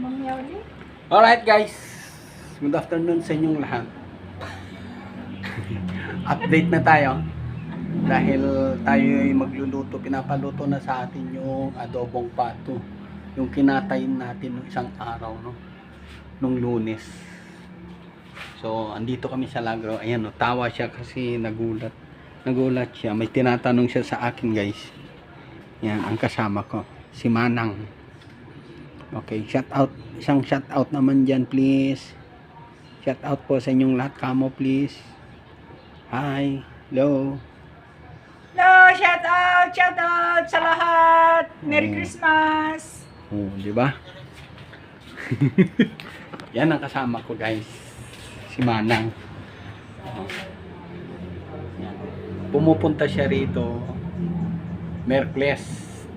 Alright guys, good afternoon sa inyong lahat. Update na tayo dahil tayo ay magluluto, pinapaluto na sa atin yung adobong pato, yung kinatayin natin ng isang araw, no, nung Lunes. So andito kami sa Lagro. Ayan, no, tawa siya kasi nagulat siya, may tinatanong siya sa akin guys. Yan ang kasama ko, si Manang. Okay, shout out, isang shout out naman dyan please. Shout out po sa inyong lahat kamo please. Hi, hello. Hello, shout out sa lahat. Merry Christmas. Oh, di ba? Yan ang kasama ko guys, si Manang. Yan. Pumupunta siya rito Merkles,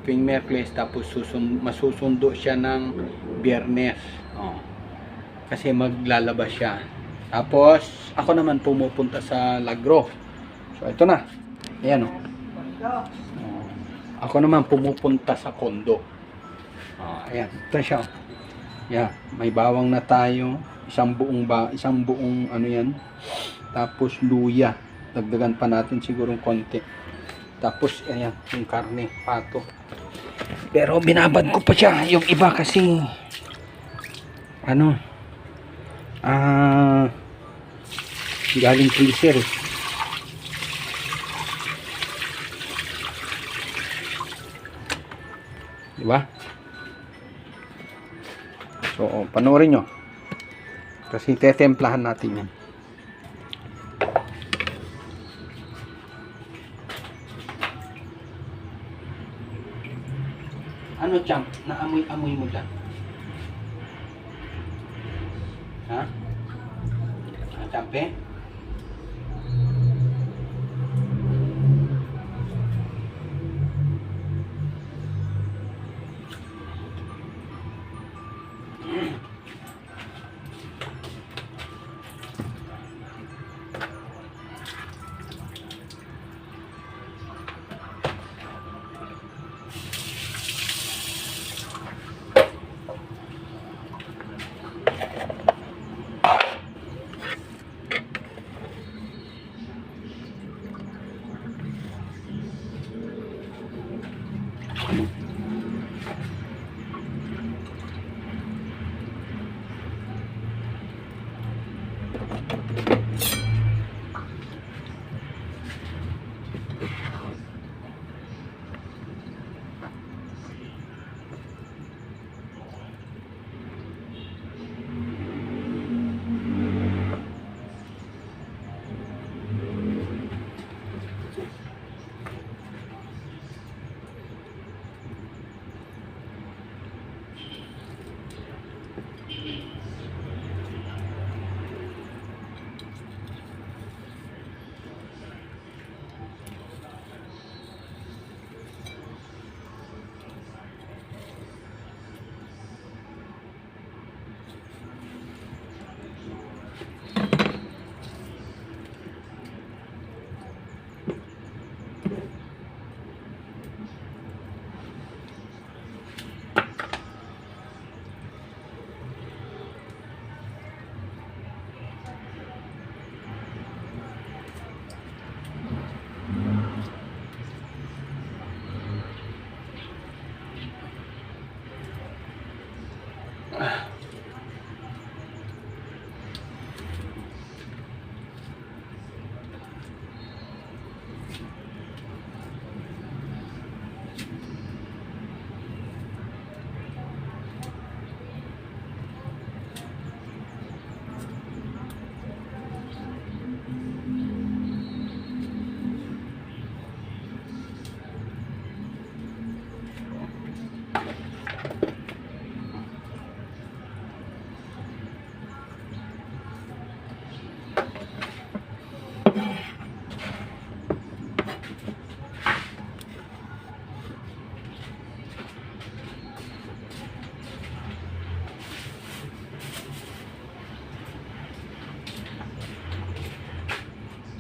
tuwing Merkles, tapos masusundo siya ng Biyernes. Kasi maglalabas siya. Tapos ako naman pumupunta sa Lagro. So ito na. Ayan o. Ako naman pumupunta sa Kondo. Ayan, ito siya. Yeah, may bawang na tayo. Isang buong ano yan. Tapos luya. Dagdagan pa natin sigurong konti. Tapos ayan, yung karne, pato. Pero binabad ko pa siya. Yung iba kasi ano, galing freezer eh. Diba? So, panoorin nyo. Kasi tetemplahan natin yan. Ano, Champ? Naamoy-amoy mo dyan? Ha? Champ eh?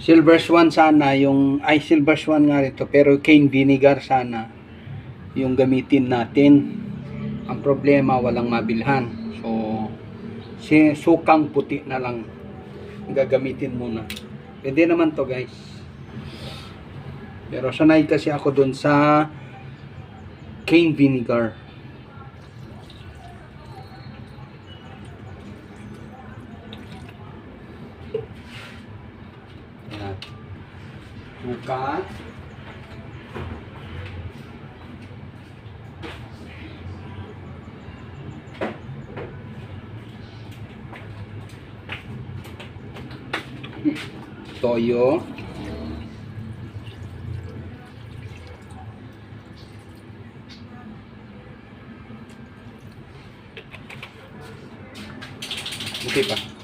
Silver Swan sana yung, ay Silver Swan nga rito, pero cane vinegar sana yung gamitin natin. Ang problema, walang mabilhan. So, si sukang puti na lang gagamitin muna. Pwede naman to guys. Pero sanay kasi ako dun sa cane vinegar. Ayan. Suka. Toyo. Hindi pa.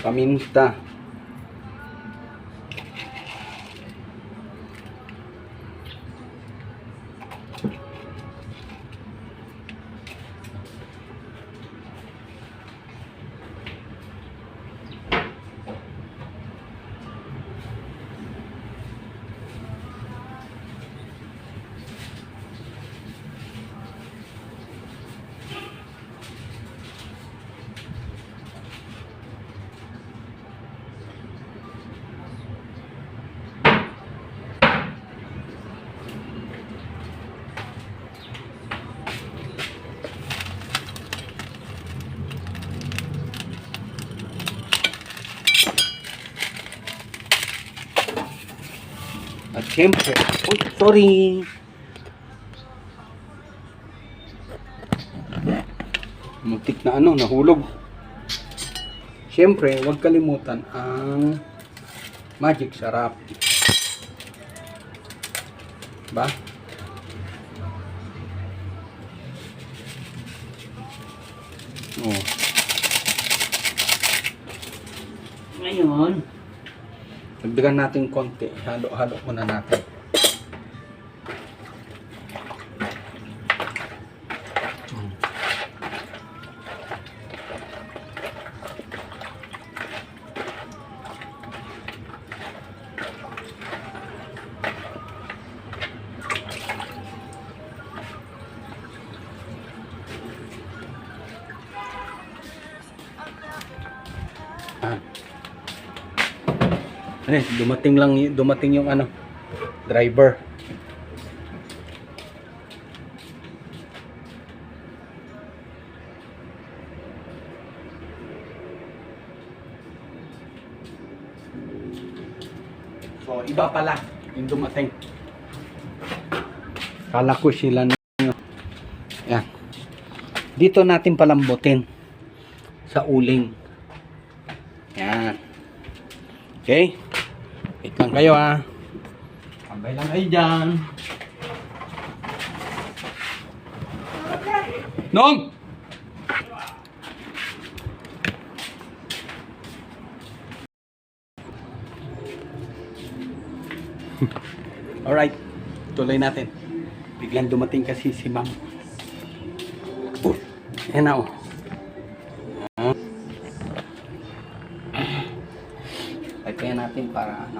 Paminta. At syempre, oh, sorry. Muntik na nahulog. Syempre, huwag kalimutan ang magic sarap. Ba? Oh. Ngayon, dagdagan natin konti. Halo-halo muna natin. Dumating yung driver. So, iba pala yung dumating. Kala ko sila na yan. Dito natin palambutin sa uling. Yan. Okay? Wait lang kayo Tambay lang kayo dyan. Nong! Alright. Tuloy natin. Biglang dumating kasi si ma'am. Ayan na Ay, kaya natin para